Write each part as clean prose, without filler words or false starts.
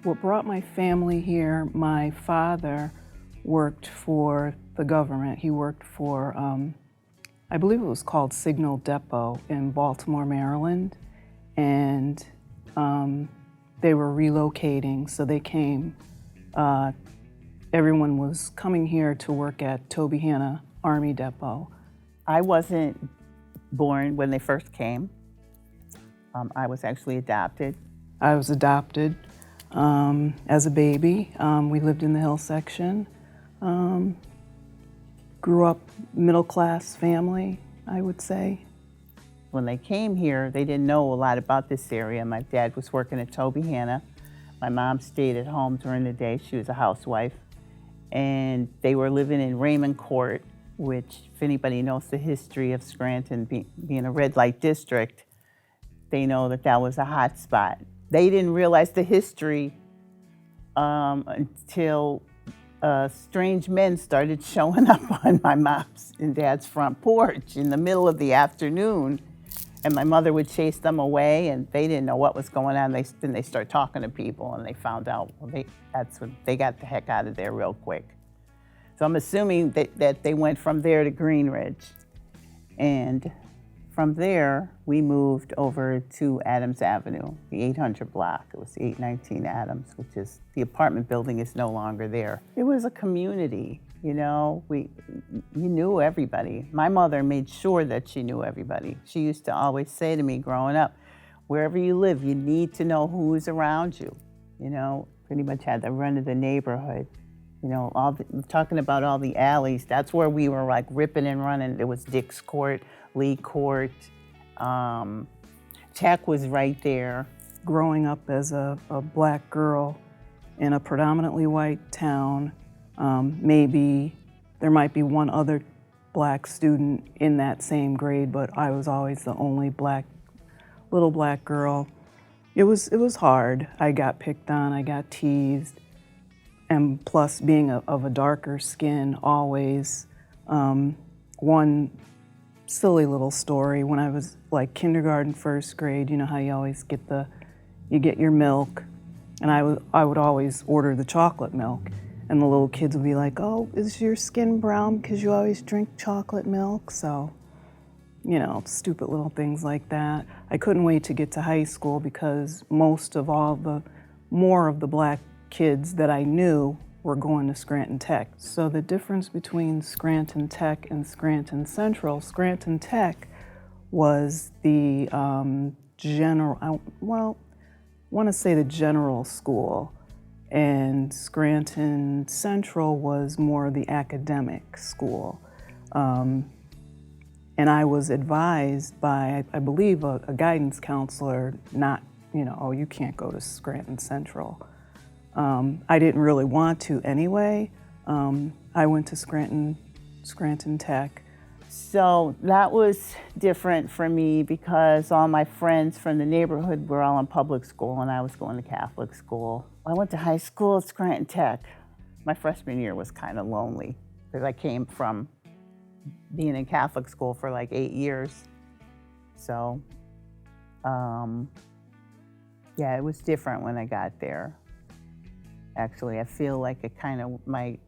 What brought my family here, my father worked for the government. He worked for, I believe it was called Signal Depot in Baltimore, Maryland. And they were relocating, so they came. Everyone was coming here to work at Tobyhanna Army Depot. I wasn't born when they first came. I was actually adopted. I was adopted as a baby. We lived in the Hill section. Grew up middle-class family, I would say. When they came here, they didn't know a lot about this area. My dad was working at Tobyhanna. My mom stayed at home during the day. She was a housewife. And they were living in Raymond Court, which, if anybody knows the history of Scranton being a red light district, they know that that was a hot spot. They didn't realize the history until strange men started showing up on my mom's and dad's front porch in the middle of the afternoon. And my mother would chase them away, and they didn't know what was going on. Then they started talking to people, and they found out, well, that's when they got the heck out of there real quick. So I'm assuming that they went from there to Green Ridge. And from there, we moved over to Adams Avenue, the 800 block. It was 819 Adams, which is, the apartment building is no longer there. It was a community, you know, you knew everybody. My mother made sure that she knew everybody. She used to always say to me growing up, wherever you live, you need to know who's around you. You know, pretty much had the run of the neighborhood. You know, talking about all the alleys, that's where we were like ripping and running. There was Dick's Court, Lee Court, Tech was right there. Growing up as a black girl in a predominantly white town, maybe there might be one other black student in that same grade, but I was always the only little black girl. It was hard. I got picked on, I got teased, and plus being of a darker skin always. One silly little story, when I was like kindergarten, first grade, you know how you always get your milk, and I would always order the chocolate milk, and the little kids would be like, oh, is your skin brown because you always drink chocolate milk? So, you know, stupid little things like that. I couldn't wait to get to high school because more of the black kids that I knew were going to Scranton Tech. So the difference between Scranton Tech and Scranton Central, Scranton Tech was the general school, and Scranton Central was more the academic school. And I was advised by, I believe, a guidance counselor not, you know, oh, you can't go to Scranton Central. I didn't really want to anyway. I went to Scranton Tech. So that was different for me because all my friends from the neighborhood were all in public school and I was going to Catholic school. I went to high school at Scranton Tech. My freshman year was kind of lonely because I came from being in Catholic school for like 8 years. So, yeah, it was different when I got there. Actually, I feel like it kind of, my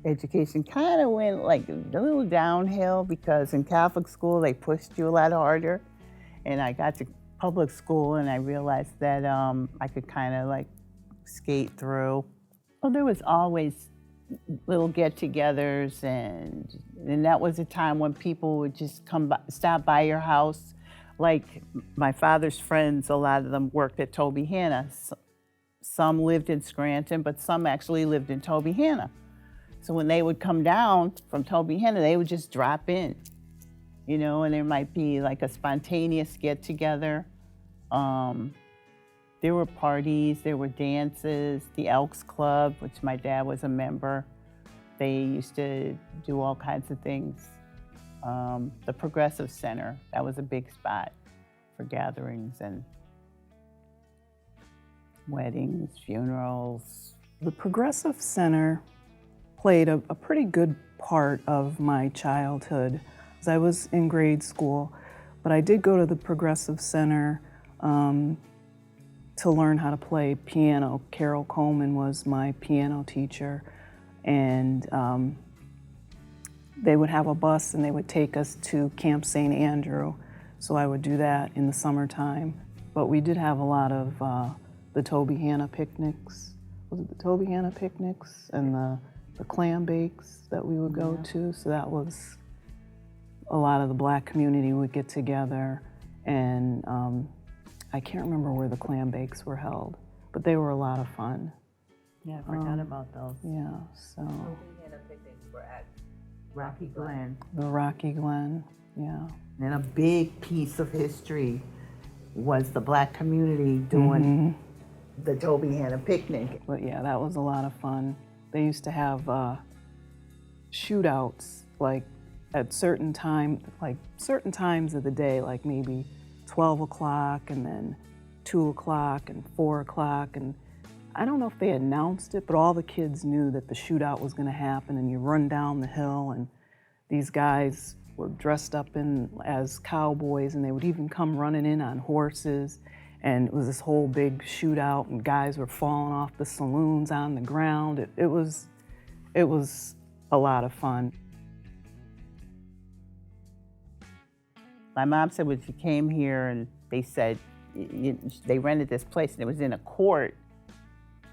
education kind of went like a little downhill because in Catholic school, they pushed you a lot harder. And I got to public school and I realized that I could kind of like skate through. Well, there was always little get-togethers and that was a time when people would just stop by your house. Like my father's friends, a lot of them worked at Tobyhanna. Some lived in Scranton, but some actually lived in Tobyhanna. So when they would come down from Tobyhanna, they would just drop in, you know, and there might be like a spontaneous get-together. There were parties, there were dances, the Elks Club, which my dad was a member. They used to do all kinds of things. The Progressive Center, that was a big spot for gatherings and weddings, funerals. The Progressive Center played a pretty good part of my childhood. I was in grade school, but I did go to the Progressive Center to learn how to play piano. Carol Coleman was my piano teacher, and they would have a bus and they would take us to Camp St. Andrew. So I would do that in the summertime. But we did have a lot of the Tobyhanna picnics. Was it the Tobyhanna picnics and the clam bakes that we would go to? So that was a lot of the Black community would get together, and I can't remember where the clam bakes were held, but they were a lot of fun. Yeah, I forgot about those. Yeah, so. Tobyhanna picnics were at Rocky Glen. The Rocky Glen, yeah. And a big piece of history was the Black community doing the Tobyhanna picnic. But yeah, that was a lot of fun. They used to have shootouts, like at certain times of the day, like maybe 12 o'clock and then 2 o'clock and 4 o'clock. And I don't know if they announced it, but all the kids knew that the shootout was gonna happen, and you run down the hill, and these guys were dressed up as cowboys, and they would even come running in on horses. And it was this whole big shootout, and guys were falling off the saloons on the ground. It was a lot of fun. My mom said when she came here and they said they rented this place and it was in a court,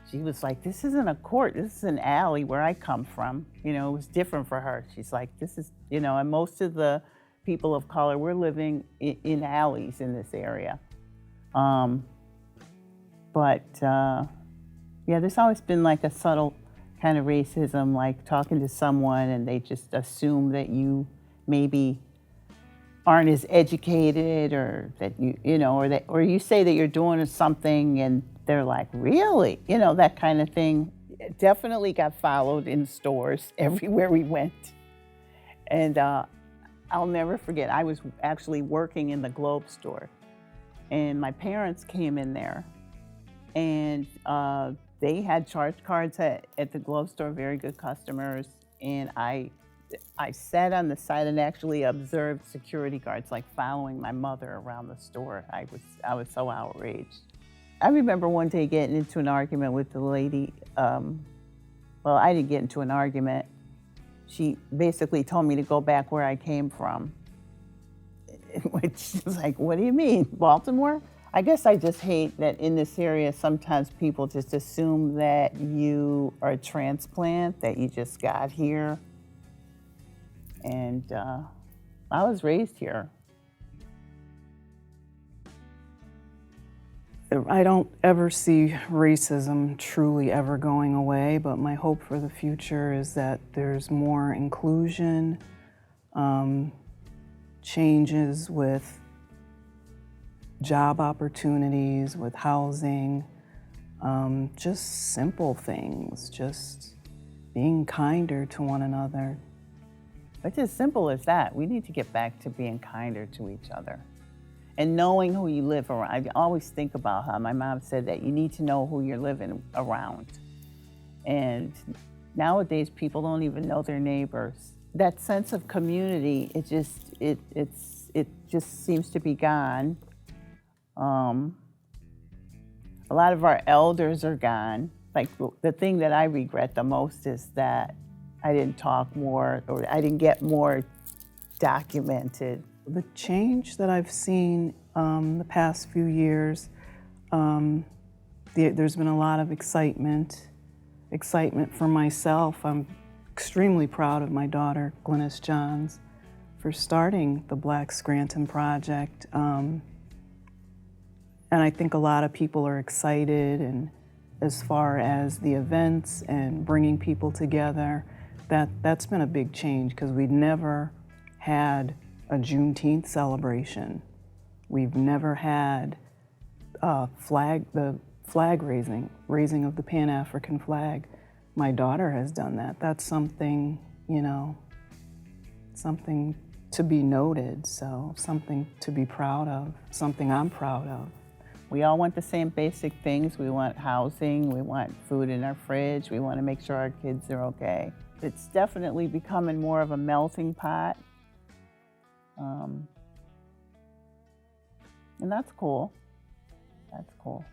she was like, this isn't a court, this is an alley where I come from. You know, it was different for her. She's like, this is, you know, and most of the people of color, we're living in alleys in this area. Yeah, there's always been like a subtle kind of racism, like talking to someone and they just assume that you maybe aren't as educated, or that you know, or you say that you're doing something and they're like, really? You know, that kind of thing. It definitely got followed in stores everywhere we went. And I'll never forget, I was actually working in the Globe store, and my parents came in there, and they had charge cards at the Globe store, very good customers, and I sat on the side and actually observed security guards like following my mother around the store. I was so outraged. I remember one day getting into an argument with the lady. Well, I didn't get into an argument. She basically told me to go back where I came from, which is like, what do you mean, Baltimore? I guess I just hate that in this area, sometimes people just assume that you are a transplant, that you just got here. And I was raised here. I don't ever see racism truly ever going away, but my hope for the future is that there's more inclusion, changes with job opportunities, with housing, just simple things, just being kinder to one another. It's as simple as that. We need to get back to being kinder to each other. And knowing who you live around. I always think about how my mom said that you need to know who you're living around. And nowadays, people don't even know their neighbors. That sense of community, it just seems to be gone. A lot of our elders are gone. Like, the thing that I regret the most is that I didn't talk more, or I didn't get more documented. The change that I've seen the past few years, there's been a lot of excitement for myself. I'm extremely proud of my daughter, Glynis Johns, for starting the Black Scranton Project. And I think a lot of people are excited, and as far as the events and bringing people together, that's been a big change, because we'd never had a Juneteenth celebration. We've never had the flag raising of the Pan-African flag. My daughter has done that. That's something, you know, something to be noted, so something to be proud of, something I'm proud of. We all want the same basic things. We want housing, we want food in our fridge, we want to make sure our kids are okay. It's definitely becoming more of a melting pot. And that's cool. That's cool.